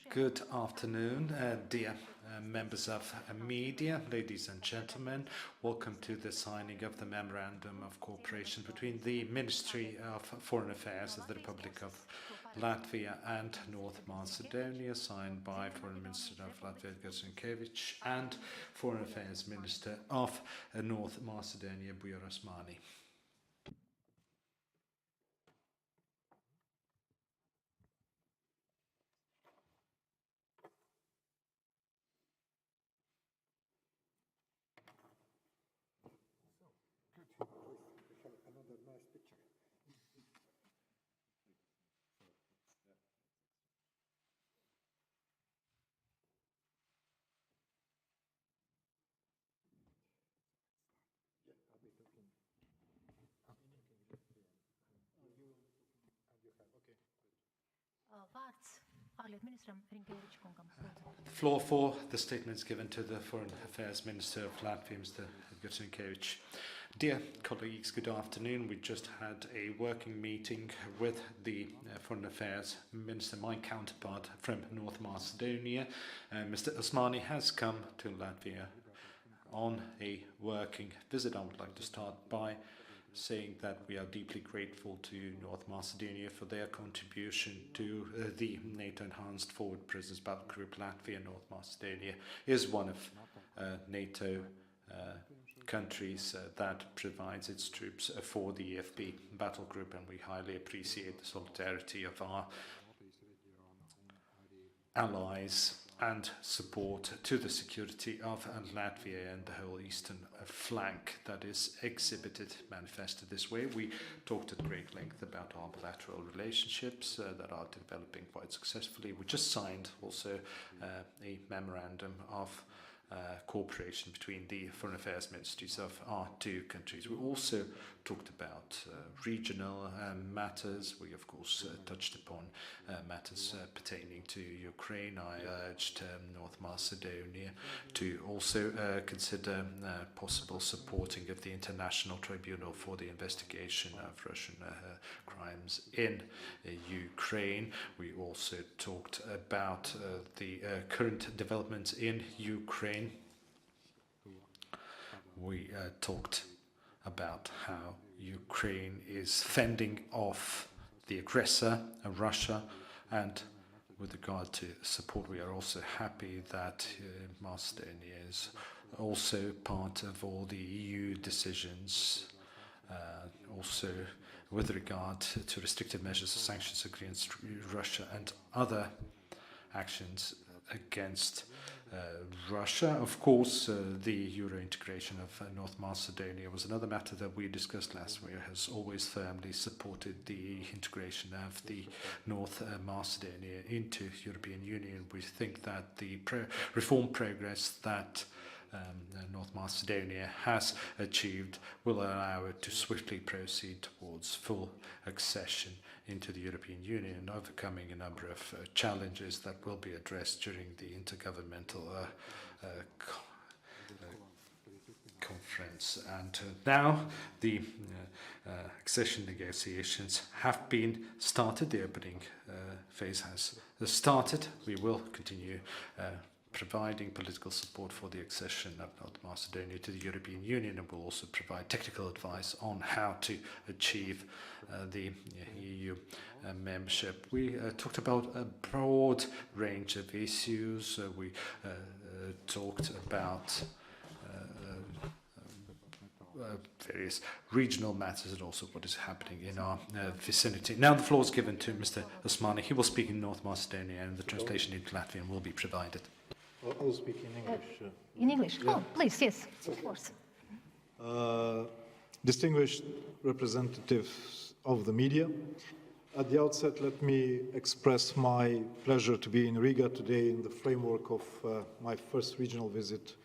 Good afternoon, dear members of media, ladies and gentlemen. Welcome to the signing of the Memorandum of Cooperation between the Ministry of Foreign Affairs of the Republic of Latvia and North Macedonia, signed by Foreign Minister of Latvia, and Foreign Affairs Minister of North Macedonia, Bujar Osmani. The floor for the statements given to the Foreign Affairs Minister of Latvia, Mr. Gursinkevič. Dear colleagues, good afternoon. We just had a working meeting with the Foreign Affairs Minister, my counterpart from North Macedonia. Mr. Osmani has come to Latvia on a working visit. I would like to start by saying that we are deeply grateful to North Macedonia for their contribution to the NATO Enhanced Forward Presence Battle Group. Latvia, North Macedonia is one of NATO countries that provides its troops for the EFP battle group, and we highly appreciate the solidarity of our allies and support to the security of Latvia and the whole eastern flank that is manifested this way. We talked at great length about our bilateral relationships that are developing quite successfully. We just signed also a memorandum of cooperation between the foreign affairs ministries of our two countries. We also talked about regional matters. We, of course, touched upon matters pertaining to Ukraine. I urged North Macedonia to also consider possible supporting of the International Tribunal for the investigation of Russian crimes in Ukraine. We also talked about the current developments in Ukraine. We talked about how Ukraine is fending off the aggressor, Russia, and with regard to support, we are also happy that Macedonia is also part of all the EU decisions, also with regard to restrictive measures and sanctions against Russia and other actions against Russia. Of course, the Euro integration of North Macedonia was another matter that we discussed last year, has always firmly supported the integration of the North Macedonia into European Union. We think that the reform progress that North Macedonia has achieved will allow it to swiftly proceed towards full accession into the European Union, overcoming a number of challenges that will be addressed during the intergovernmental conference. And now the accession negotiations have been started. The opening phase has started. We will continue providing political support for the accession of North Macedonia to the European Union, and will also provide technical advice on how to achieve the EU membership. We talked about a broad range of issues. We talked about various regional matters and also what is happening in our vicinity. Now the floor is given to Mr. Osmani. He will speak in North Macedonia, and the translation into Latvian will be provided. I'll speak in English. In English? Yeah. Oh, please, yes, of course. Distinguished representatives of the media, at the outset, let me express my pleasure to be in Riga today in the framework of my first regional visit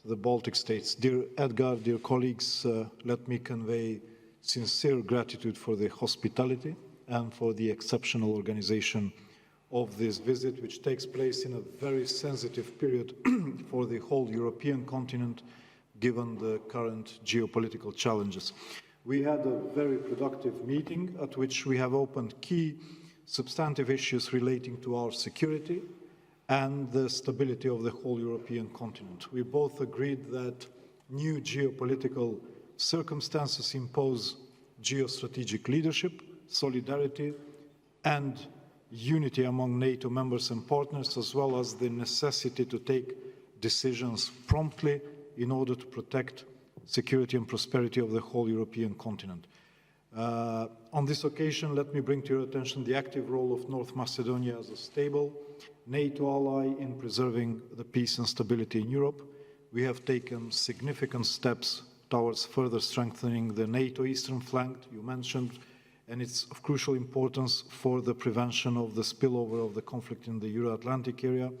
to the Baltic states. Dear Edgar, dear colleagues, let me convey sincere gratitude for the hospitality and for the exceptional organization of this visit, which takes place in a very sensitive period for the whole European continent, given the current geopolitical challenges. We had a very productive meeting at which we have opened key substantive issues relating to our security, and the stability of the whole European continent. We both agreed that new geopolitical circumstances impose geostrategic leadership, solidarity, and unity among NATO members and partners, as well as the necessity to take decisions promptly in order to protect security and prosperity of the whole European continent. On this occasion, let me bring to your attention the active role of North Macedonia as a stable NATO ally in preserving the peace and stability in Europe. We have taken significant steps towards further strengthening the NATO eastern flank, you mentioned, and it's of crucial importance for the prevention of the spillover of the conflict in the Euro-Atlantic area.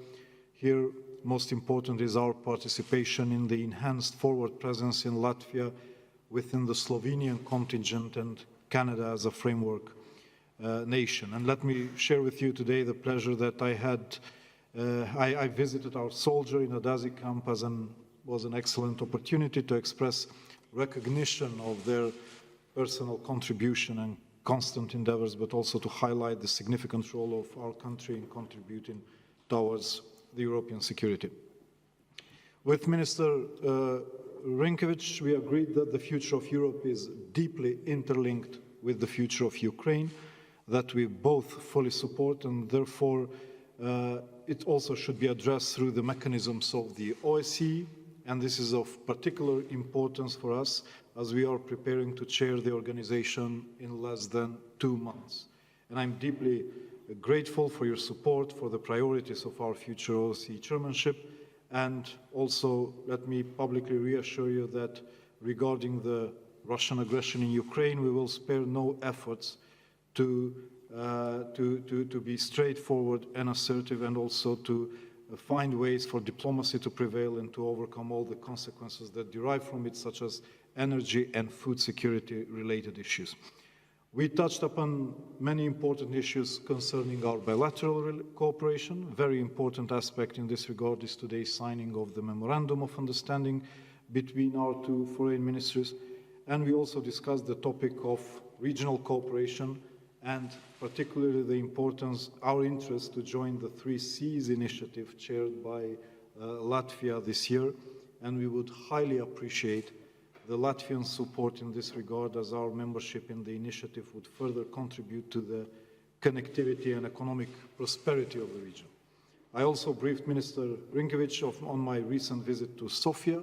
Here, most important is our participation in the enhanced forward presence in Latvia within the Slovenian contingent and Canada as a framework nation. And let me share with you today the pleasure that I had. I visited our soldier in Adazi camp as was an excellent opportunity to express recognition of their personal contribution and constant endeavors, but also to highlight the significant role of our country in contributing towards the European security. With Minister Rinkevic, we agreed that the future of Europe is deeply interlinked with the future of Ukraine, that we both fully support, and therefore it also should be addressed through the mechanisms of the OSCE, and this is of particular importance for us as we are preparing to chair the organization in less than 2 months. And I'm deeply grateful for your support for the priorities of our future OSCE chairmanship, and also let me publicly reassure you that regarding the Russian aggression in Ukraine, we will spare no efforts to be straightforward and assertive, and also to find ways for diplomacy to prevail and to overcome all the consequences that derive from it, such as energy and food security related issues. We touched upon many important issues concerning our bilateral cooperation. A very important aspect in this regard is today's signing of the Memorandum of Understanding between our two foreign ministries. And we also discussed the topic of regional cooperation, and particularly the importance, our interest to join the 3 Seas initiative chaired by Latvia this year. And we would highly appreciate the Latvian support in this regard, as our membership in the initiative would further contribute to the connectivity and economic prosperity of the region. I also briefed Minister Rinkevic on my recent visit to Sofia,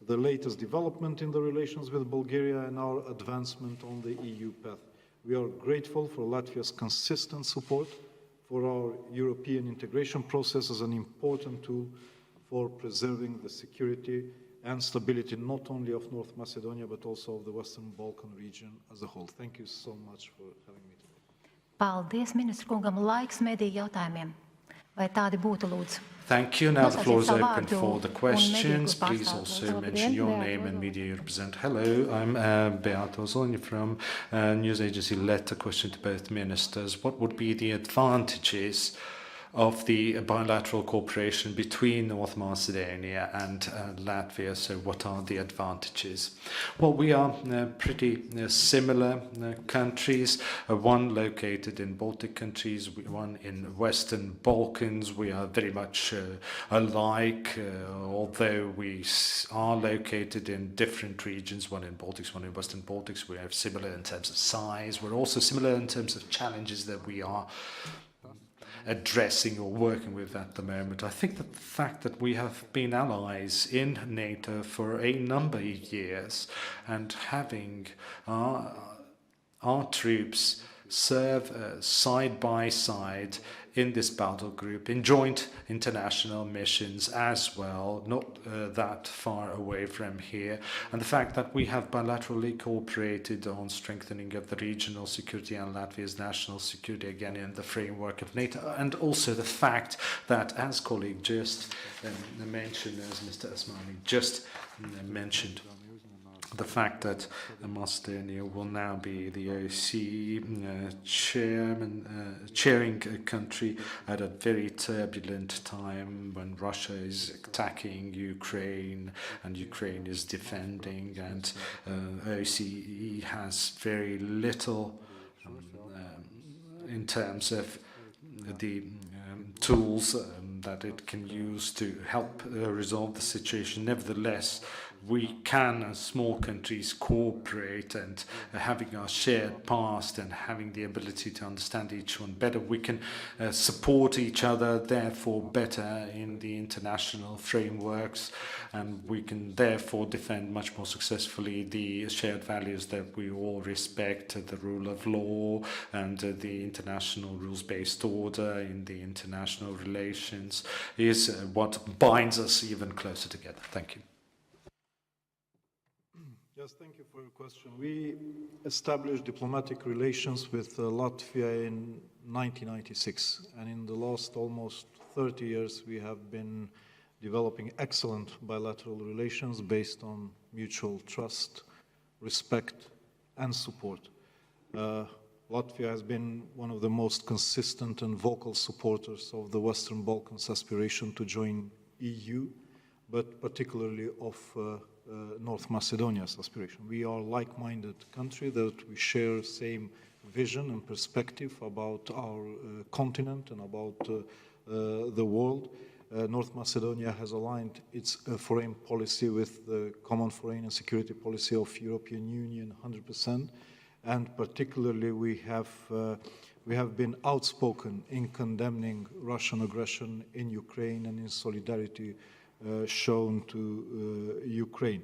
the latest development in the relations with Bulgaria, and our advancement on the EU path. We are grateful for Latvia's consistent support for our European integration process as an important tool for preserving the security and stability not only of North Macedonia, but also of the Western Balkan region as a whole. Thank you so much for having me today. Paldies, ministru kungam. Laiks mediju jautājumiem. Vai tādi būtu, lūdzu? Thank you. Now the floor is Nosauciet savu open vārdu for the un questions. mediju Please pārstāvu. also mention your name and media you represent. Hello, I'm Beata Ozonia from news agency Let. A question to both ministers. What would be the advantages of the bilateral cooperation between North Macedonia and Latvia? So what are the advantages? Well, we are pretty similar countries, one located in Baltic countries, one in Western Balkans. We are very much alike, although we are located in different regions, one in Baltics, one in Western Baltics. We are similar in terms of size. We're also similar in terms of challenges that we are addressing or working with at the moment. I think that the fact that we have been allies in NATO for a number of years, and having our troops serve side by side in this battle group, in joint international missions as well, not that far away from here. And the fact that we have bilaterally cooperated on strengthening of the regional security and Latvia's national security, again in the framework of NATO. And also the fact that, as colleague just mentioned, as Mr. Asmani just mentioned, the fact that Macedonia will now be the OSCE chairing country at a very turbulent time when Russia is attacking Ukraine and Ukraine is defending, and OSCE has very little in terms of the tools that it can use to help resolve the situation. Nevertheless, we can, as small countries, cooperate, and having our shared past and having the ability to understand each one better, we can support each other, therefore better in the international frameworks, and we can therefore defend much more successfully the shared values that we all respect, the rule of law and the international rules-based order in the international relations is what binds us even closer together. Thank you. Yes, thank you for your question. We established diplomatic relations with Latvia in 1996, and in the last almost 30 years we have been developing excellent bilateral relations based on mutual trust, respect, and support. Latvia has been one of the most consistent and vocal supporters of the Western Balkans' aspiration to join EU, but particularly of North Macedonia's aspiration. We are a like-minded country, that we share same vision and perspective about our continent and about the world. North Macedonia has aligned its foreign policy with the common foreign and security policy of European Union 100%, and particularly we have been outspoken in condemning Russian aggression in Ukraine and in solidarity shown to Ukraine.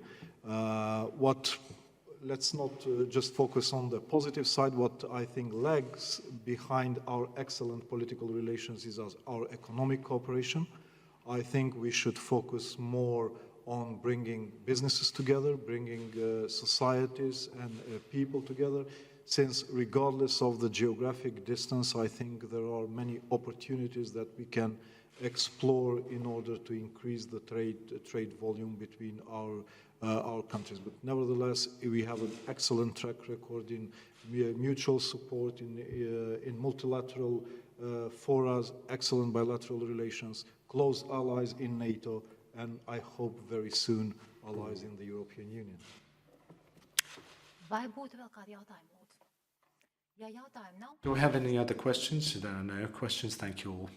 Let's not just focus on the positive side. What I think lags behind our excellent political relations is our economic cooperation. I think we should focus more on bringing businesses together, bringing societies and people together, since regardless of the geographic distance, I think there are many opportunities that we can explore in order to increase the trade volume between our countries. But nevertheless, we have an excellent track record in mutual support, in multilateral forums, excellent bilateral relations, close allies in NATO, and I hope very soon allies in the European Union. Vai būtu vēl kādi jautājumi, lūdzu? Ja jautājumu nav, Do we have any other questions? There are no questions. Thank you all.